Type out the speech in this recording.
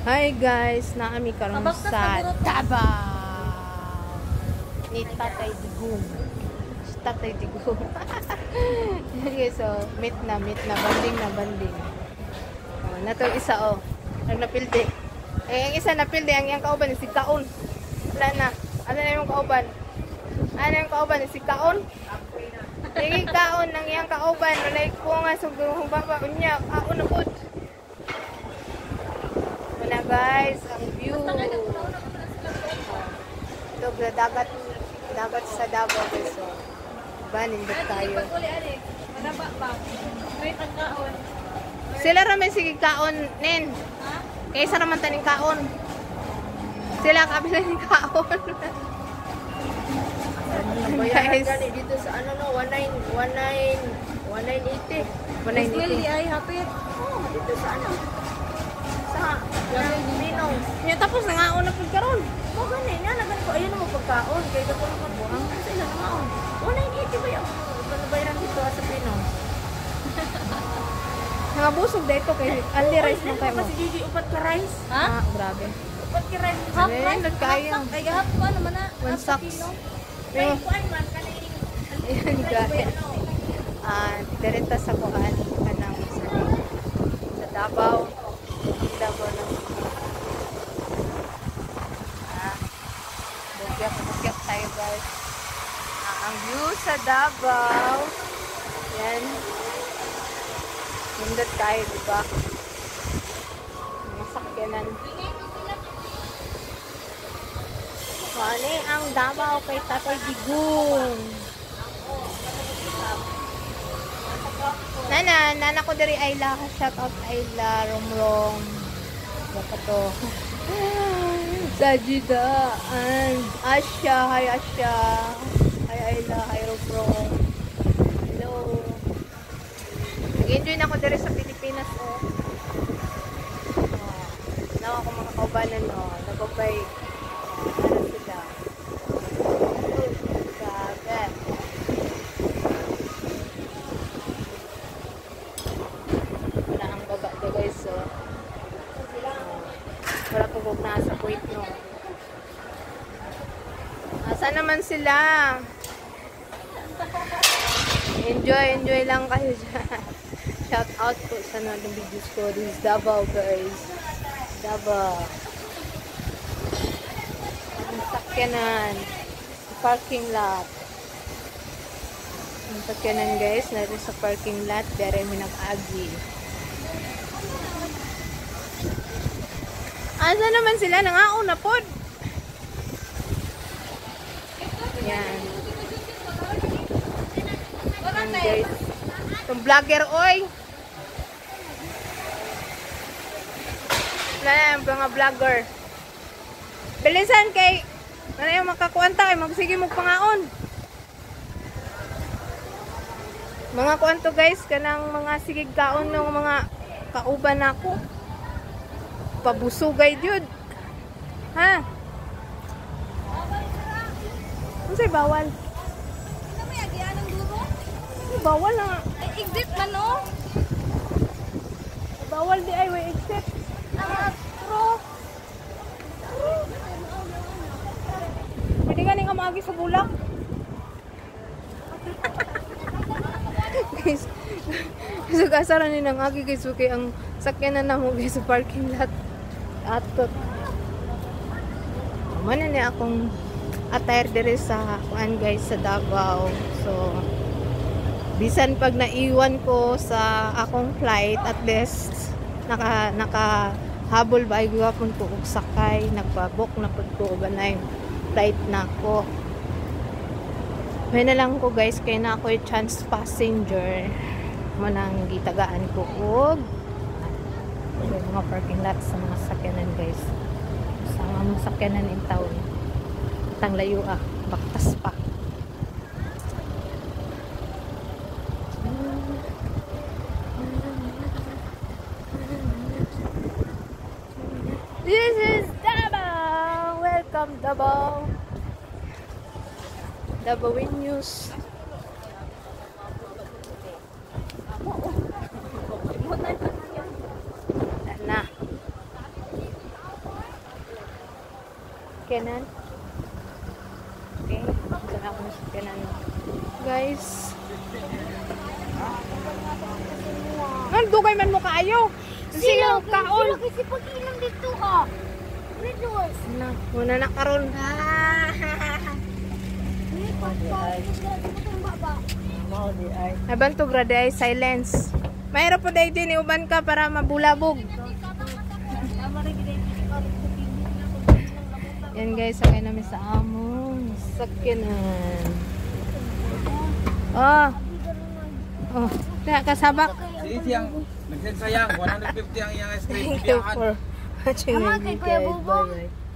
Hi guys, naami karon sa Davao ni Tatay Digong. Si Tatay Digong. Okay, so meet na, banding. Oh, nato isa ang napildi. Ang isa napildi ang iyang kauban si Kaon. Wala na. Ano na yung kauban? Ano yung kauban si Kaon? Lagi Kaon ng iyang kauban, wala ko nga sugong baba unya, Kaon na pud. Na guys, ang view. Ito, dagat sa Davao guys. So, banin ba tayo? Sila ramen sige kaon, nen. Kaysa raman taning kaon. Sila kabila ni kaon. Guys, dito sa ano no, 180. 180 ay hapit. Oh, dito sa ano? Pinong. Nya tapos nangaon na pud karon. Mo gani na nagan ko ayun mo pagkaon kay dapat naman buang sa ilang nangaon. Wala ni ito ba yung panabayaran dito sa Pinong. Nga busog dito kay only rice man kayo mo. Kasi gigi upat ka rice. Ha? Grabe. Upat ka rice. Half rice nagkaya. Ay gahap ko naman na. One sacks. Ay kuan man kanay. Ayun guys. Direta sa kuan kanang sa Davao. Davao na. Bugyak tayo guys. Ang view sa Davao. Yan. Nindot tayo, diba? Masakyanan. Kani ang Davao kay Tatay Digong. Nana ko diri Ayla. Shout out Ayla, Romrom. Baka to. Sajida and Asya. Hi Asya. Hi Ayla. Hi Romrom. Hello. Nag-enjoy na ako diri sa Pilipinas. Nawa ako mga kaubanan. Nagabay. Para sila. Grabe. Wala ang baba do guys. So, wala ko kung nasa point no. Asa naman sila? Enjoy lang kayo dyan. Shout out po sa mga videos ko. This is Davao guys. Davao. Ang sakyanan. Parking lot. Ang sakyanan guys. Natin sa parking lot. Dari may nag-agi. Asa naman sila? Nangauna pod. Yan. Yan guys. Itong vlogger oy. Yan, mga vlogger. Bilisan kay ano yung makakuanta kay magsige mo pangaon. Mga kuanto guys kanang mga sigig kaon ng mga kauban ako. Pabusugay jud. Ha? Unsay bawal? Ano may agian ng dulo? Bawal na. Ay exit man no. Bawal di ay way exit. Pro. Pwede ka ning amagi sa bulak. Guys. So kasaran ni nang agi guys okay ang sakyanan na mo guys sa parking lot. Atot. Mana ni akong attire dire sa kuan guys sa Davao. So bisan pag naiwan ko sa akong flight at least nakahabol ba ay gawapon ko og sakay, nagpa-book na pud ko og anay flight na ko. May na lang ko guys kay na ako chance passenger mo nang gitagaan ko og mga parking lot sa mga sakyanan guys. Sa mga sakyanan in town. Tang layo baktas pa. This is Davao. Welcome Davao. Davao News. na. sakyanan. Okay, saan ako ng sakyanan. Guys. Nandugay man mo kaayo. Sila kaon. Sila kasi pag-inom dito ha. Ridos. Na, muna na karon. Abang to grade ay silence. Mayroon po dahil din iuban ka para mabulabog. Yan guys, sakay namin sa among sakyanan. Oh. Oh, kaya kasabak. Si yang nagsensayang 150 ang iyang ice cream. Thank you for watching Ama, my kay video, Kuya guys. Bubong. Bye-bye.